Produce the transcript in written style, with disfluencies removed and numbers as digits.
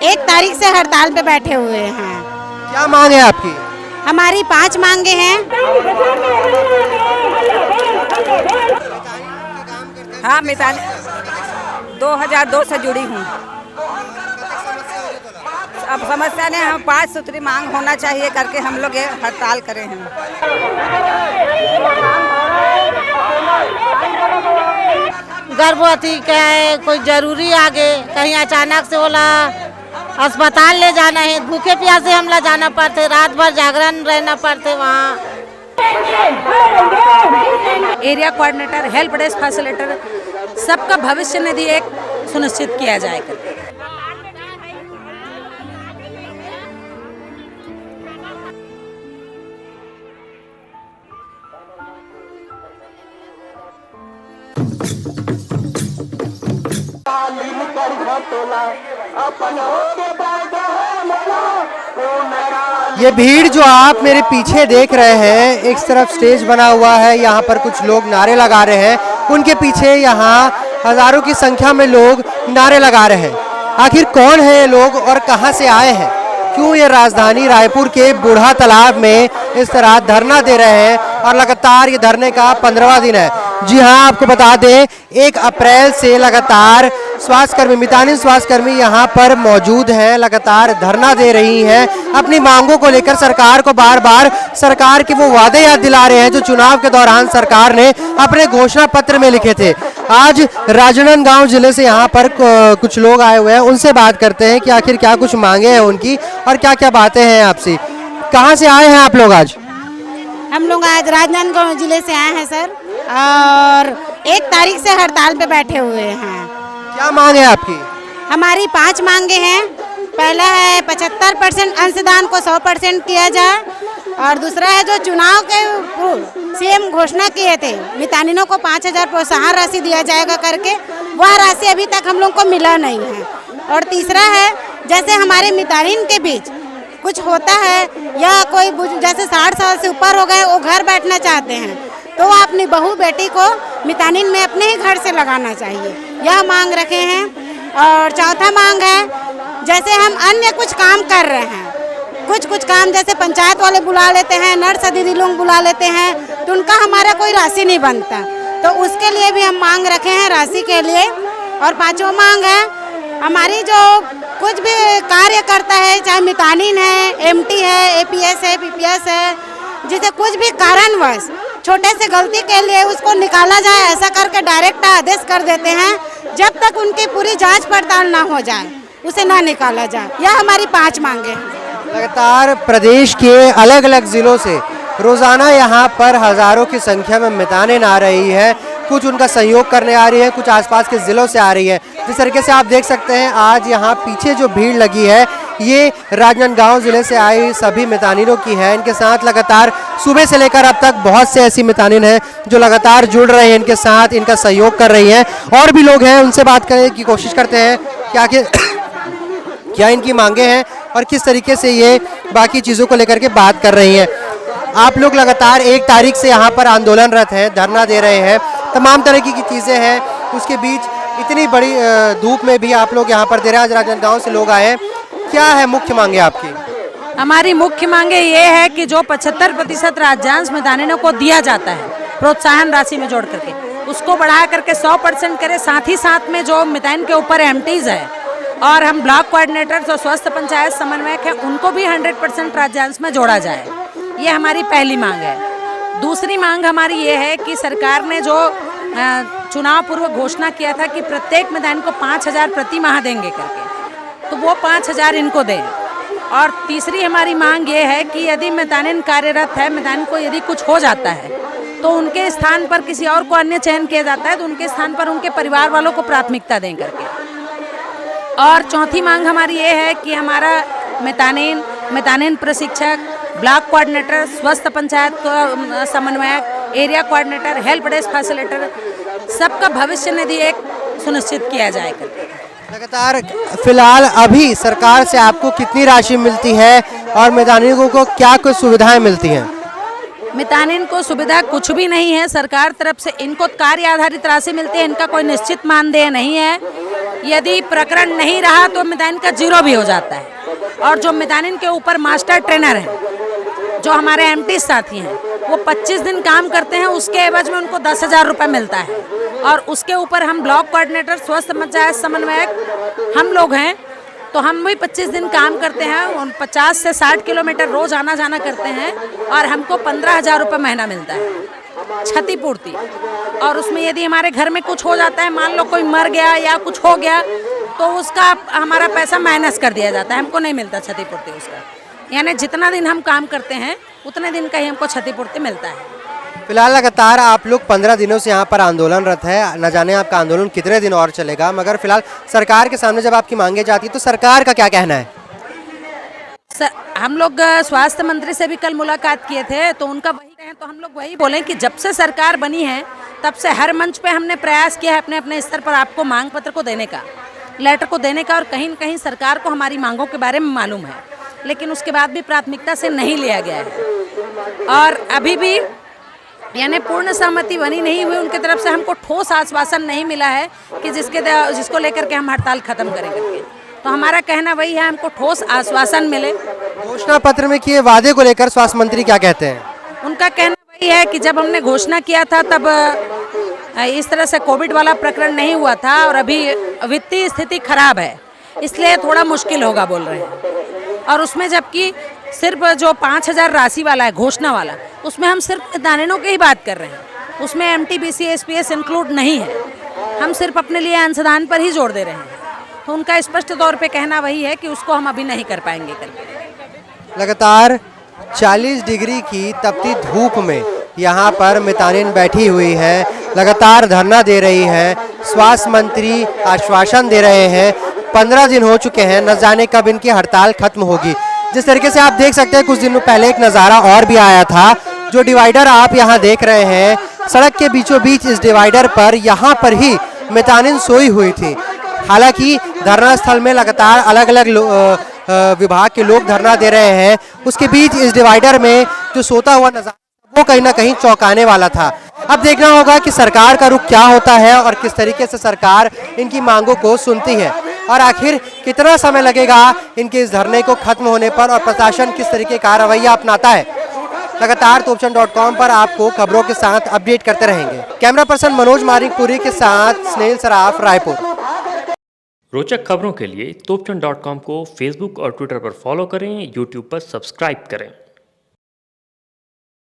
1 तारीख से हड़ताल पे बैठे हुए हैं। क्या मांग है आपकी? हमारी 5 मांगे हैं। हाँ, मितान 2002 से जुड़ी हूँ। अब समस्या ने हम 5 सूत्री मांग होना चाहिए करके हम लोग ये हड़ताल करे हैं। गर्भवती का है, कोई जरूरी आगे कहीं अचानक से बोला अस्पताल ले जाना है, भूखे प्यासे हमला जाना पड़ते, रात भर जागरण रहना पड़ते वहाँ। Area coordinator, help desk facilitator, सबका भविष्य निधि एक सुनिश्चित किया जाएगा। ये भीड़ जो आप मेरे पीछे देख रहे हैं, एक तरफ स्टेज बना हुआ है, यहाँ पर कुछ लोग नारे लगा रहे हैं, उनके पीछे यहाँ हजारों की संख्या में लोग नारे लगा रहे हैं। आखिर कौन है ये लोग और कहाँ से आए हैं? क्यों ये राजधानी रायपुर के बूढ़ा तालाब में इस तरह धरना दे रहे हैं और लगातार ये धरने का 15वां दिन है। जी हाँ, आपको बता दें 1 अप्रैल से लगातार स्वास्थ्यकर्मी, मितानिन स्वास्थ्यकर्मी यहाँ पर मौजूद हैं, लगातार धरना दे रही हैं, अपनी मांगों को लेकर सरकार को बार बार सरकार के वो वादे याद दिला रहे हैं जो चुनाव के दौरान सरकार ने अपने घोषणा पत्र में लिखे थे। आज राजनांदगांव जिले से यहाँ पर कुछ लोग आए हुए हैं, उनसे बात करते हैं कि आखिर क्या कुछ मांगे हैं उनकी और क्या क्या बातें हैं आपसे। कहाँ से आए हैं आप लोग आज? हम लोग आज राजनांदगांव जिले से आए हैं सर, और 1 तारीख से हड़ताल पे बैठे हुए हैं। क्या मांग है आपकी? हमारी 5 मांगे हैं। पहला है 75% अंशदान को 100% किया जाए, और दूसरा है जो चुनाव के सीएम घोषणा किए थे मितानिनों को 5000 प्रोत्साहन राशि दिया जाएगा करके, वह राशि अभी तक हम लोग को मिला नहीं है। और तीसरा है जैसे हमारे मितानिन के बीच कुछ होता है या कोई जैसे 60 साल से ऊपर हो गए वो घर बैठना चाहते हैं, तो वो अपनी बहू बेटी को मितानिन में अपने ही घर से लगाना चाहिए, यह मांग रखे हैं। और चौथा मांग है जैसे हम अन्य कुछ काम कर रहे हैं, कुछ काम जैसे पंचायत वाले बुला लेते हैं, नर्स दीदी लोग बुला लेते हैं, तो उनका हमारा कोई राशि नहीं बनता, तो उसके लिए भी हम मांग रखे हैं राशि के लिए। और 5वां मांग है हमारी जो कुछ भी कार्य करता है, चाहे मितानिन है, एमटी है, एपीएस है, पीपीएस है, जिसे कुछ भी कारणवश छोटे से गलती के लिए उसको निकाला जाए, ऐसा करके डायरेक्ट आदेश कर देते हैं। जब तक उनकी पूरी जांच पड़ताल ना हो जाए उसे ना निकाला जाए। यह हमारी 5 मांगे हैं। लगातार प्रदेश के अलग अलग जिलों से रोजाना यहाँ पर हजारों की संख्या में मितानिन आ रही है, कुछ उनका सहयोग करने आ रही है, कुछ आसपास के जिलों से आ रही है। जिस तरीके से आप देख सकते हैं आज यहाँ पीछे जो भीड़ लगी है ये राजनांदगांव जिले से आई सभी मितानिनों की है। इनके साथ लगातार सुबह से लेकर अब तक बहुत से ऐसी मितानिन हैं जो लगातार जुड़ रहे हैं इनके साथ, इनका सहयोग कर रही हैं। और भी लोग हैं, उनसे बात करने की कोशिश करते हैं कि आखिर क्या इनकी मांगे हैं और किस तरीके से ये बाकी चीज़ों को लेकर के बात कर रही हैं। आप लोग लगातार 1 तारीख से यहाँ पर आंदोलनरत हैं, धरना दे रहे हैं, तमाम तरह की चीज़ें हैं, उसके बीच इतनी बड़ी धूप में भी आप लोग यहाँ पर दे रहे हैं। आज राजनांदगांव से लोग आए हैं, क्या है मुख्य मांगे आपकी? हमारी मुख्य मांगे ये है कि जो 75% राज्यांश मितानिनों को दिया जाता है प्रोत्साहन राशि में जोड़ करके, उसको बढ़ा करके 100% करे। साथ ही साथ में जो मितानिन के ऊपर एमटीज है और हम ब्लॉक कोऑर्डिनेटर्स और स्वस्थ पंचायत समन्वयक हैं, उनको भी 100% राज्यांश में जोड़ा जाए। ये हमारी पहली मांग है। दूसरी मांग हमारी ये है कि सरकार ने जो चुनाव पूर्व घोषणा किया था कि प्रत्येक मितानिन को 5000 प्रति माह देंगे करके, तो वो 5000 इनको दें। और तीसरी हमारी मांग ये है कि यदि मितानिन कार्यरत है, मितानिन को यदि कुछ हो जाता है तो उनके स्थान पर किसी और को अन्य चयन किया जाता है, तो उनके स्थान पर उनके परिवार वालों को प्राथमिकता दें करके। और चौथी मांग हमारी ये है कि हमारा मितानिन प्रशिक्षक, ब्लॉक कोऑर्डिनेटर, स्वस्थ पंचायत समन्वयक, area coordinator, help desk facilitator, सबका भविष्य निधि एक सुनिश्चित किया जाए करके। लगातार फिलहाल अभी सरकार से आपको कितनी राशि मिलती है और मितानिनों को क्या कुछ सुविधाएं मिलती हैं? मितानिन को सुविधा कुछ भी नहीं है। सरकार तरफ से इनको कार्य आधारित राशि मिलती है, इनका कोई निश्चित मानदेय नहीं है। यदि प्रकरण नहीं रहा तो मितानिन का जीरो भी हो जाता है। और जो मितानिन के ऊपर मास्टर ट्रेनर हैं, जो हमारे एमटी साथी हैं, वो 25 दिन काम करते हैं, उसके एवज में उनको 10,000 रुपये मिलता है। और उसके ऊपर हम ब्लॉक कोऑर्डिनेटर, स्वास्थ्य पंचायत समन्वयक हम लोग हैं, तो हम भी 25 दिन काम करते हैं, 50 से 60 किलोमीटर रोज आना जाना करते हैं और हमको 15,000 रुपये महीना मिलता है क्षतिपूर्ति। और उसमें यदि हमारे घर में कुछ हो जाता है, मान लो कोई मर गया या कुछ हो गया, तो उसका हमारा पैसा माइनस कर दिया जाता है, हमको नहीं मिलता क्षतिपूर्ति उसका। यानी जितना दिन हम काम करते हैं उतने दिन का ही हमको क्षतिपूर्ति मिलता है। फिलहाल लगातार आप लोग 15 दिनों से यहाँ पर आंदोलनरत है, न जाने आपका आंदोलन कितने दिन और चलेगा, मगर फिलहाल सरकार के सामने जब आपकी मांगे जाती है तो सरकार का क्या कहना है? सर, हम लोग स्वास्थ्य मंत्री से भी कल मुलाकात किए थे, तो उनका वही कहें तो हम लोग वही बोलें कि जब से सरकार बनी है तब से हर मंच पे हमने प्रयास किया है अपने अपने स्तर पर आपको मांग पत्र को देने का, लेटर को देने का, और कहीं न कहीं सरकार को हमारी मांगों के बारे में मालूम है, लेकिन उसके बाद भी प्राथमिकता से नहीं लिया गया है। और अभी भी यानी पूर्ण सहमति बनी नहीं हुई, उनकी तरफ से हमको ठोस आश्वासन नहीं मिला है कि जिसको लेकर के हम हड़ताल खत्म करेंगे। तो हमारा कहना वही है, हमको ठोस आश्वासन मिले। घोषणा पत्र में किए वादे को लेकर स्वास्थ्य मंत्री क्या कहते हैं? उनका कहना वही है कि जब हमने घोषणा किया था तब इस तरह से कोविड वाला प्रकरण नहीं हुआ था और अभी वित्तीय स्थिति खराब है, इसलिए थोड़ा मुश्किल होगा बोल रहे हैं। और उसमें जबकि सिर्फ जो 5,000 राशि वाला है घोषणा वाला, उसमें हम सिर्फ मितानिनों की ही बात कर रहे हैं, उसमें MTBC SPS इंक्लूड नहीं है, हम सिर्फ अपने लिए अंशदान पर ही जोर दे रहे हैं। तो उनका स्पष्ट तौर पे कहना वही है कि उसको हम अभी नहीं कर पाएंगे करके। लगातार 40 डिग्री की तपती धूप में यहाँ पर मितानिन बैठी हुई है, लगातार धरना दे रही है। स्वास्थ्य मंत्री आश्वासन दे रहे हैं 15 दिन हो चुके हैं, न जाने कब इनकी हड़ताल खत्म होगी। जिस तरीके से आप देख सकते हैं, कुछ दिनों पहले एक नज़ारा और भी आया था, जो डिवाइडर आप यहाँ देख रहे हैं, सड़क के बीचों बीच इस डिवाइडर पर यहाँ पर ही मितानिन सोई हुई थी। हालांकि धरना स्थल में लगातार अलग अलग विभाग के लोग धरना दे रहे हैं, उसके बीच इस डिवाइडर में जो सोता हुआ नज़ारा वो कहीं ना कहीं चौंकाने वाला था। अब देखना होगा कि सरकार का रुख क्या होता है और किस तरीके से सरकार इनकी मांगों को सुनती है, और आखिर कितना समय लगेगा इनके इस धरने को खत्म होने पर, और प्रशासन किस तरीके का रवैया अपनाता है। लगातार तोपचन.com पर आपको खबरों के साथ अपडेट करते रहेंगे। कैमरा पर्सन मनोज मारिकपुरी के साथ स्नेहिल सराफ, रायपुर। रोचक खबरों के लिए तोपचन.com को फेसबुक और ट्विटर पर फॉलो करें, यूट्यूब पर सब्सक्राइब करें।